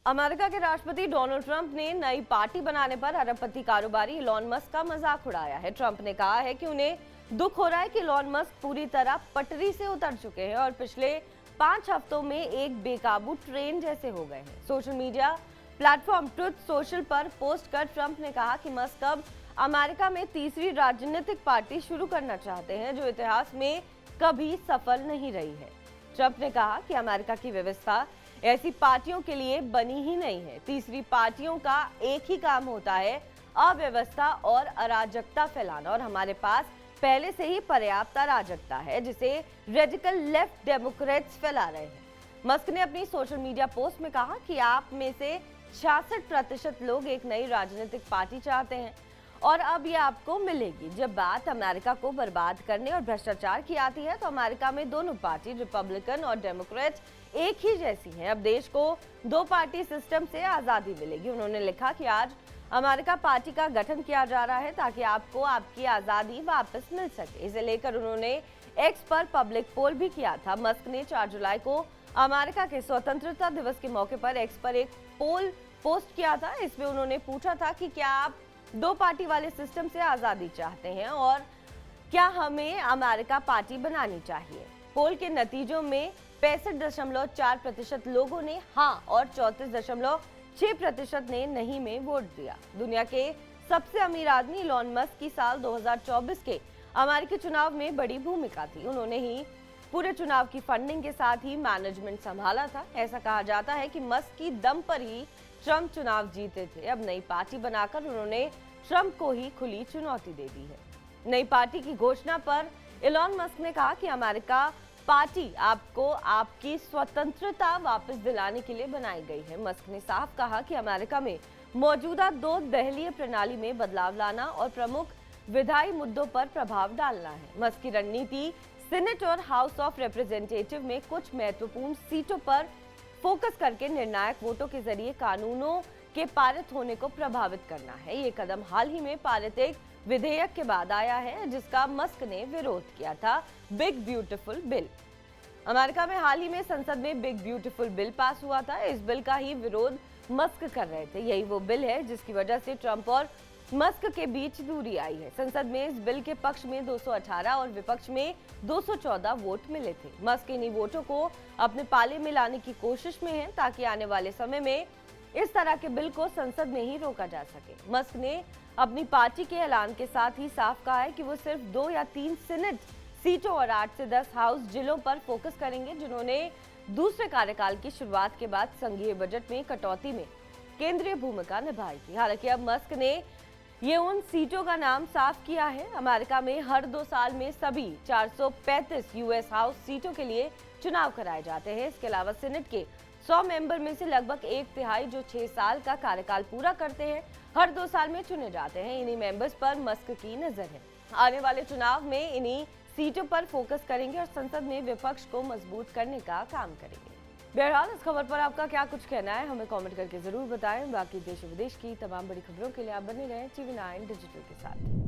America के राष्ट्रपति Donald Trump ने नई पार्टी बनाने पर अरबपति कारोबारी इलॉन मस्क का मजाक उड़ाया है। ट्रंप ने कहा है कि उन्हें दुख हो रहा है कि इलॉन मस्क पूरी तरह पटरी से उतर चुके हैं और पिछले 5 हफ्तों में एक बेकाबू ट्रेन जैसे हो गए हैं। Social media platform truth social पर पोस्ट कर ट्रंप ने कहा कि मस्क अब अमेरिका में तीसरी राजनीतिक पार्टी शुरू करना चाहते हैं जो इतिहास में कभी सफल नहीं रही है। ट्रंप ने कहा कि अमेरिका की व्यवस्था ऐसी पार्टियों के लिए बनी ही नहीं है। तीसरी पार्टियों का एक ही काम होता है अव्यवस्था और अराजकता फैलाना, और हमारे पास पहले से ही पर्याप्त अराजकता है जिसे रेडिकल लेफ्ट डेमोक्रेट्स फैला रहे हैं। मस्क ने अपनी सोशल मीडिया पोस्ट में कहा कि आप में से 66% लोग एक नई राजनीतिक पार्टी चाहते हैं और अब ये आपको मिलेगी। जब बात अमेरिका को बर्बाद करने और भ्रष्टाचार की आती है तो अमेरिका में दोनों पार्टी रिपब्लिकन और डेमोक्रेट्स एक ही जैसी हैं। अब देश को 2 पार्टी सिस्टम से आज़ादी मिलेगी। उन्होंने लिखा कि आज अमेरिका पार्टी का गठन किया जा रहा है ताकि आपको आपकी आज़ादी वापस मिल सके। इसे लेकर उन्होंने एक्स पर पब्लिक पोल भी किया था। मस्क ने 4 जुलाई को अमेरिका के स्वतंत्रता दिवस के मौके पर एक्स पर एक पोल पोस्ट किया था। इसमें उन्होंने पूछा था कि क्या आप 2 पार्टी वाले सिस्टम से आज़ादी चाहते हैं और क्या हमें अमेरिका पार्टी बनानी चाहिए। पोल के नतीजों में 65.4% लोगों ने हाँ और 34.6% ने नहीं में वोट दिया। दुनिया के सबसे अमीर आदमी इलॉन मस्क की साल 2024 के अमेरिकी चुनाव में बड़ी भूमिका थी। उन्होंने ही पूरे चुनाव की फंडिंग के साथ ही मैनेजमेंट संभाला था। ऐसा कहा जाता है कि मस्क की दम पर ही ट्रंप चुनाव जीते थे। अब नई पार्टी बनाकर उन्होंने ट्रंप को ही खुली चुनौती दे दी है। नई पार्टी की घोषणा पर इलॉन मस्क ने कहा कि अमेरिका पार्टी आपको आपकी स्वतंत्रता वापस दिलाने के लिए बनाई गई है। मस्क ने साफ कहा कि अमेरिका में मौजूदा 2 दहलीय प्रणाली में बदलाव लाना और प्रमुख विधायी मुद्दों पर प्रभाव डालना है। मस्क की रणनीति सीनेट और हाउस ऑफ रिप्रेजेंटेटिव में कुछ महत्वपूर्ण सीटों पर फोकस करके निर्णायक वोटों के जरिए कानूनों के पारित होने को प्रभावित करना है। ये कदम हाल ही में पारित एक विधेयक के बाद आया है जिसका मस्क ने विरोध किया था, बिग ब्यूटीफुल बिल। अमेरिका में हाल ही में संसद में बिग ब्यूटीफुल बिल पास हुआ था। इस बिल का ही विरोध मस्क कर रहे थे। यही वो बिल है जिसकी वजह से ट्रंप और मस्क के बीच दूरी आई है। संसद में इस बिल के पक्ष में 218 और विपक्ष में 214 वोट मिले थे। मस्क इन्हीं वोटों को अपने पाले में लाने की कोशिश में है ताकि आने वाले समय में इस तरह के बिल को संसद में ही रोका जा सके। मस्क ने अपनी पार्टी के ऐलान के साथ ही साफ कहा है कि वो सिर्फ 2 या 3 सीनेट सीटों और 8 से 10 हाउस जिलों पर फोकस करेंगे जिन्होंने दूसरे कार्यकाल की शुरुआत के बाद संघीय बजट में कटौती में केंद्रीय भूमिका निभाई थी। हालांकि अब मस्क ने ये उन सीटों का नाम साफ किया है। अमेरिका में हर 2 साल में सभी 435 यूएस हाउस सीटों के लिए चुनाव कराए जाते हैं। इसके अलावा सीनेट के 100 मेंबर में से लगभग 1/3 जो 6 साल का कार्यकाल पूरा करते हैं हर 2 साल में चुने जाते हैं। इन्हीं मेंबर्स पर मस्क की नजर है। आने वाले चुनाव में इन्हीं सीटों पर फोकस करेंगे और संसद में विपक्ष को मजबूत करने का काम करेंगे। बहरहाल इस खबर पर आपका क्या कुछ कहना है हमें कमेंट करके जरूर बताएं। बाकी देश विदेश की तमाम बड़ी खबरों के लिए आप बने रहें TV9 डिजिटल के साथ।